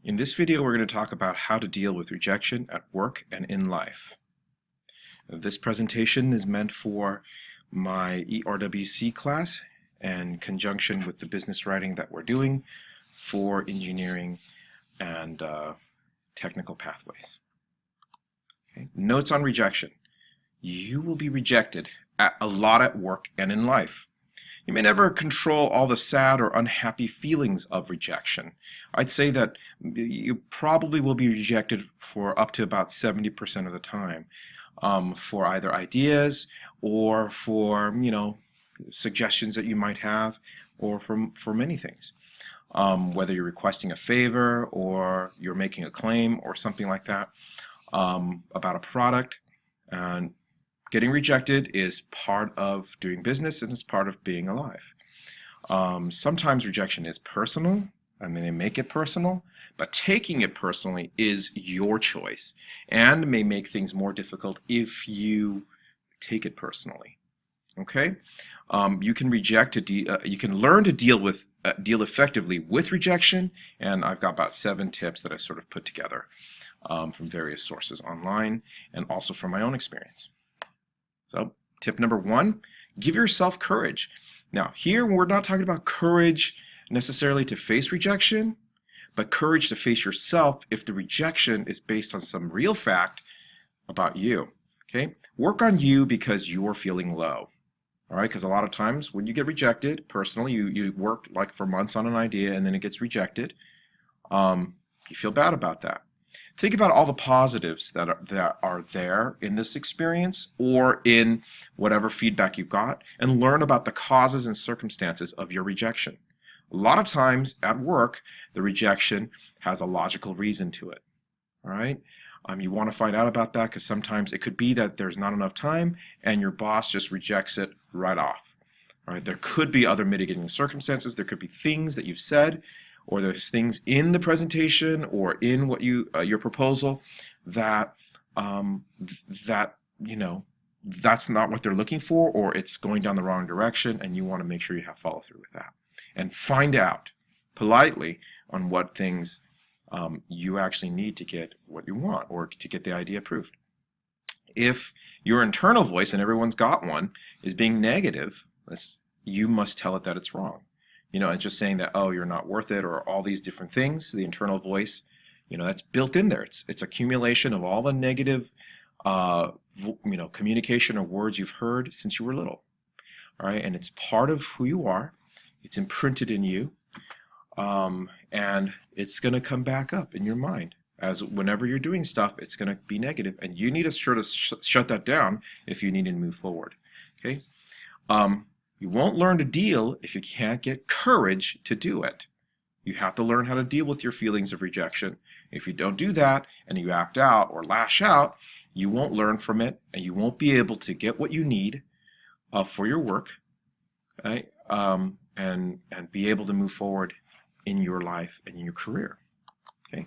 In this video, we're going to talk about how to deal with rejection at work and in life. This presentation is meant for my ERWC class in conjunction with the business writing that we're doing for engineering and technical pathways. Okay. Notes on rejection. You will be rejected a lot at work and in life. You may never control all the sad or unhappy feelings of rejection. I'd say that you probably will be rejected for up to about 70% of the time for either ideas or for, suggestions that you might have, or for many things. Whether you're requesting a favor or you're making a claim or something like that about a product. And getting rejected is part of doing business and it's part of being alive. Sometimes rejection is personal. I mean, they make it personal, but taking it personally is your choice and may make things more difficult if you take it personally. Okay, you can you can learn to deal effectively with rejection, and I've got about 7 tips that I sort of put together from various sources online and also from my own experience. So, tip number 1, give yourself courage. Now, here we're not talking about courage necessarily to face rejection, but courage to face yourself if the rejection is based on some real fact about you. Okay? Work on you because you're feeling low. All right? Because a lot of times when you get rejected, personally, you worked like for months on an idea and then it gets rejected, you feel bad about that. Think about all the positives that are there in this experience or in whatever feedback you got, and learn about the causes and circumstances of your rejection. A lot of times at work, the rejection has a logical reason to it. All right? You want to find out about that because sometimes it could be that there's not enough time and your boss just rejects it right off. All right? There could be other mitigating circumstances. There could be things that you've said, or there's things in the presentation or in what your proposal that that's not what they're looking for, or it's going down the wrong direction, and you want to make sure you have follow through with that and find out politely on what things you actually need to get what you want or to get the idea approved. If your internal voice, and everyone's got one, is being negative, you must tell it that it's wrong. And just saying that, oh, you're not worth it, or all these different things, the internal voice, that's built in there. It's accumulation of all the negative, communication or words you've heard since you were little. All right, and it's part of who you are. It's imprinted in you, and it's going to come back up in your mind. As whenever you're doing stuff, it's going to be negative, and you need to sort of shut that down if you need to move forward. Okay. You won't learn to deal if you can't get courage to do it. You have to learn how to deal with your feelings of rejection. If you don't do that and you act out or lash out, you won't learn from it and you won't be able to get what you need for your work, right? And be able to move forward in your life and in your career. Okay.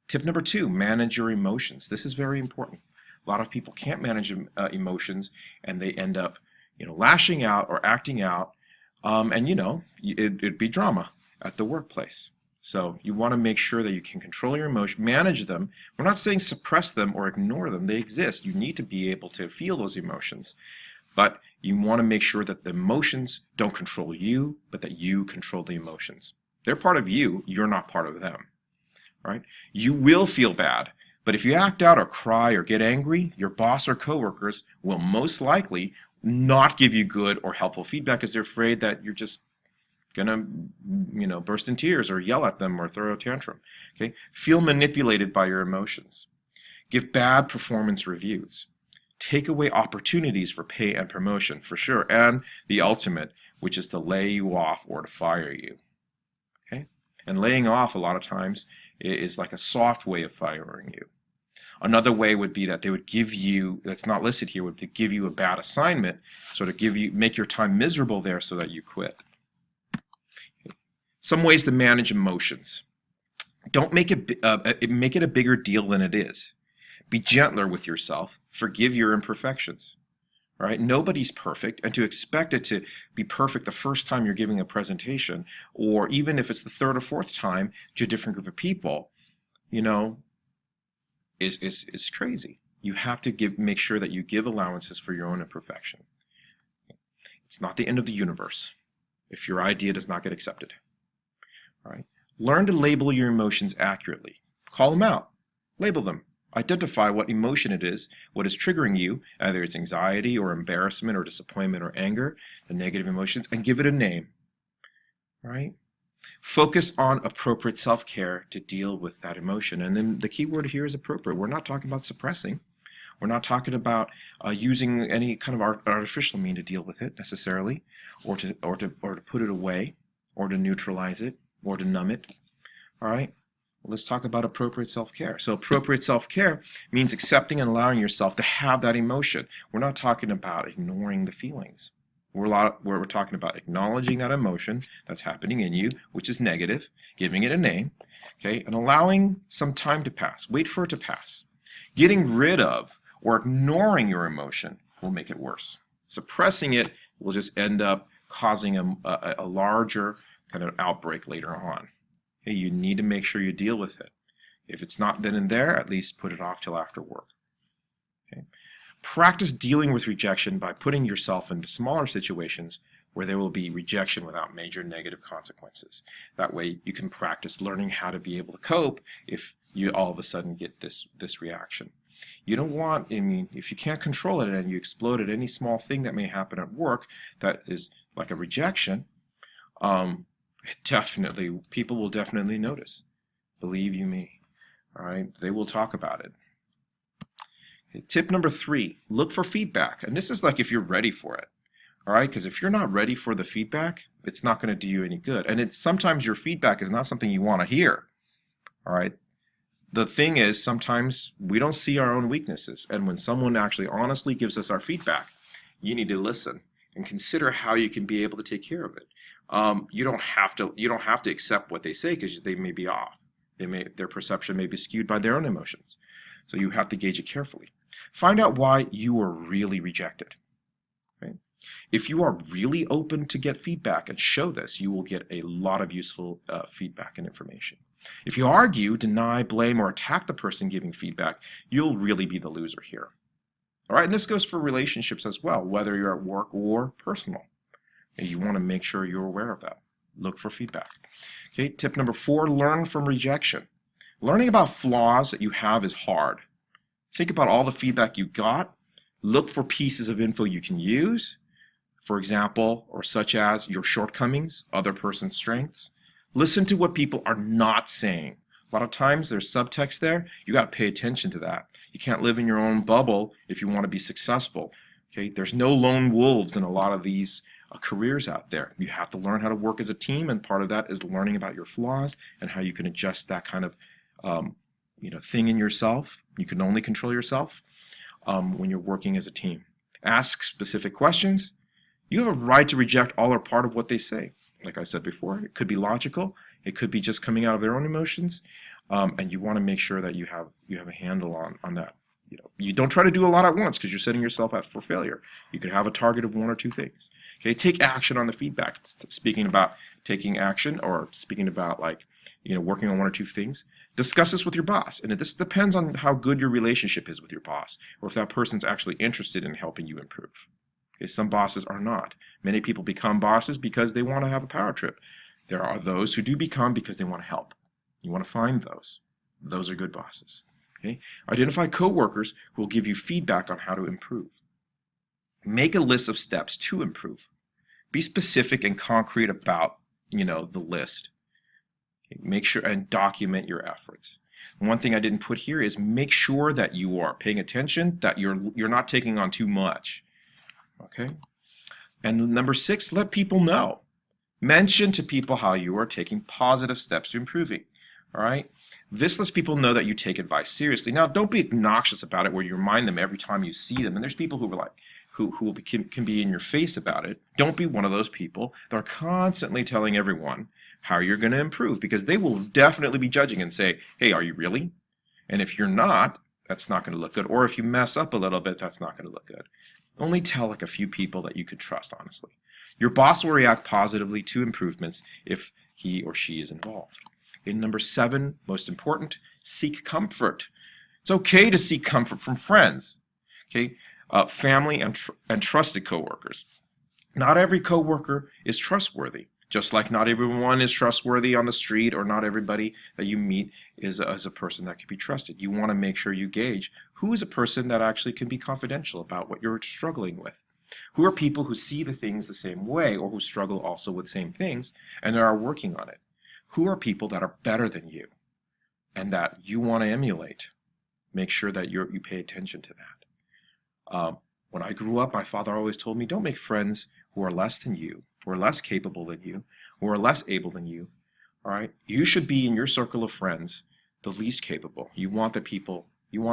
Tip number 2, manage your emotions. This is very important. A lot of people can't manage emotions and they end up lashing out or acting out, and it'd be drama at the workplace. So you want to make sure that you can control your emotions, manage them. We're not saying suppress them or ignore them. They exist. You need to be able to feel those emotions. But you want to make sure that the emotions don't control you, but that you control the emotions. They're part of you. You're not part of them. Right? You will feel bad. But if you act out or cry or get angry, your boss or coworkers will most likely not give you good or helpful feedback because they're afraid that you're just gonna burst in tears or yell at them or throw a tantrum. Okay, feel manipulated by your emotions. Give bad performance reviews. Take away opportunities for pay and promotion, for sure, and the ultimate, which is to lay you off or to fire you. Okay, and laying off a lot of times is like a soft way of firing you. Another way would be that they would give you, that's not listed here, would give you a bad assignment, sort of make your time miserable there so that you quit. Some ways to manage emotions. Don't make it a bigger deal than it is. Be gentler with yourself. Forgive your imperfections. Right? Nobody's perfect, and to expect it to be perfect the first time you're giving a presentation, or even if it's the third or fourth time to a different group of people, you know, is crazy. You have to make sure that you give allowances for your own imperfection. It's not the end of the universe if your idea does not get accepted. All right? Learn to label your emotions accurately. Call them out. Label them. Identify what emotion it is, what is triggering you, either it's anxiety or embarrassment or disappointment or anger, the negative emotions, and give it a name. All right? Focus on appropriate self-care to deal with that emotion. And then the key word here is appropriate. We're not talking about suppressing. We're not talking about using any kind of artificial mean to deal with it necessarily, or to put it away, or to neutralize it, or to numb it. All right? Let's talk about appropriate self-care. So appropriate self-care means accepting and allowing yourself to have that emotion. We're not talking about ignoring the feelings. We're talking about acknowledging that emotion that's happening in you, which is negative, giving it a name, okay, and allowing some time to pass. Wait for it to pass. Getting rid of or ignoring your emotion will make it worse. Suppressing it will just end up causing a larger kind of outbreak later on. Okay, you need to make sure you deal with it. If it's not then and there, at least put it off till after work. Okay. Practice dealing with rejection by putting yourself into smaller situations where there will be rejection without major negative consequences. That way you can practice learning how to be able to cope if you all of a sudden get this reaction. You don't want, I mean, if you can't control it and you explode at any small thing that may happen at work that is like a rejection, people will definitely notice. Believe you me. All right, they will talk about it. Okay, tip number 3, look for feedback. And this is like if you're ready for it. All right, because if you're not ready for the feedback, it's not going to do you any good. And sometimes your feedback is not something you want to hear. All right. The thing is, sometimes we don't see our own weaknesses. And when someone actually honestly gives us our feedback, you need to listen and consider how you can be able to take care of it. You don't have to accept what they say because they may be off. Their perception may be skewed by their own emotions. So you have to gauge it carefully. Find out why you were really rejected. Right? If you are really open to get feedback and show this, you will get a lot of useful feedback and information. If you argue, deny, blame, or attack the person giving feedback, you'll really be the loser here. All right, and this goes for relationships as well, whether you're at work or personal. And you want to make sure you're aware of that. Look for feedback. Okay, tip number 4, learn from rejection. Learning about flaws that you have is hard. Think about all the feedback you got. Look for pieces of info you can use, for example, or such as your shortcomings, other person's strengths. Listen to what people are not saying. A lot of times there's subtext there. You got to pay attention to that. You can't live in your own bubble if you want to be successful. Okay, there's no lone wolves in a lot of these careers out there. You have to learn how to work as a team, and part of that is learning about your flaws and how you can adjust that kind of thing in yourself. You can only control yourself when you're working as a team. Ask specific questions. You have a right to reject all or part of what they say. Like I said before, it could be logical. It could be just coming out of their own emotions, and you want to make sure that you have a handle on that. You don't try to do a lot at once because you're setting yourself up for failure. You could have a target of 1 or 2 things. Okay, take action on the feedback. Speaking about taking action, or speaking about working on 1 or 2 things, discuss this with your boss. And this depends on how good your relationship is with your boss, or if that person's actually interested in helping you improve. Okay, some bosses are not. Many people become bosses because they want to have a power trip. There are those who do become because they want to help. You want to find those. Those are good bosses. Okay? Identify coworkers who will give you feedback on how to improve. Make a list of steps to improve. Be specific and concrete about, the list. Okay? Make sure and document your efforts. One thing I didn't put here is make sure that you are paying attention, that you're not taking on too much. Okay? And number 6, let people know. Mention to people how you are taking positive steps to improving. All right? This lets people know that you take advice seriously. Now, don't be obnoxious about it where you remind them every time you see them. And there's people who can be in your face about it. Don't be one of those people that are constantly telling everyone how you're going to improve, because they will definitely be judging and say, hey, are you really? And if you're not, that's not going to look good. Or if you mess up a little bit, that's not going to look good. Only tell a few people that you could trust, honestly. Your boss will react positively to improvements if he or she is involved. And number 7, most important, seek comfort. It's okay to seek comfort from friends, okay, family and trusted coworkers. Not every coworker is trustworthy, just like not everyone is trustworthy on the street, or not everybody that you meet is a person that can be trusted. You want to make sure you gauge who is a person that actually can be confidential about what you're struggling with. Who are people who see the things the same way, or who struggle also with same things and are working on it? Who are people that are better than you and that you want to emulate? Make sure that you pay attention to that. When I grew up, my father always told me, don't make friends who are less than you, who are less capable than you, who are less able than you. All right? You should be in your circle of friends the least capable. You want to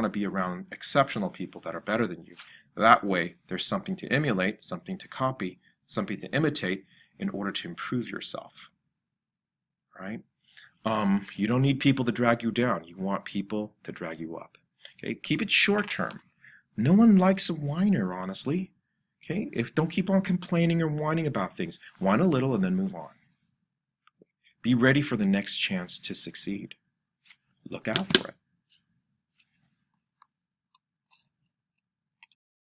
be around exceptional people that are better than you. That way, there's something to emulate, something to copy, something to imitate in order to improve yourself. All right? You don't need people to drag you down. You want people to drag you up. Okay? Keep it short term. No one likes a whiner, honestly. Okay? Don't keep on complaining or whining about things. Whine a little and then move on. Be ready for the next chance to succeed. Look out for it.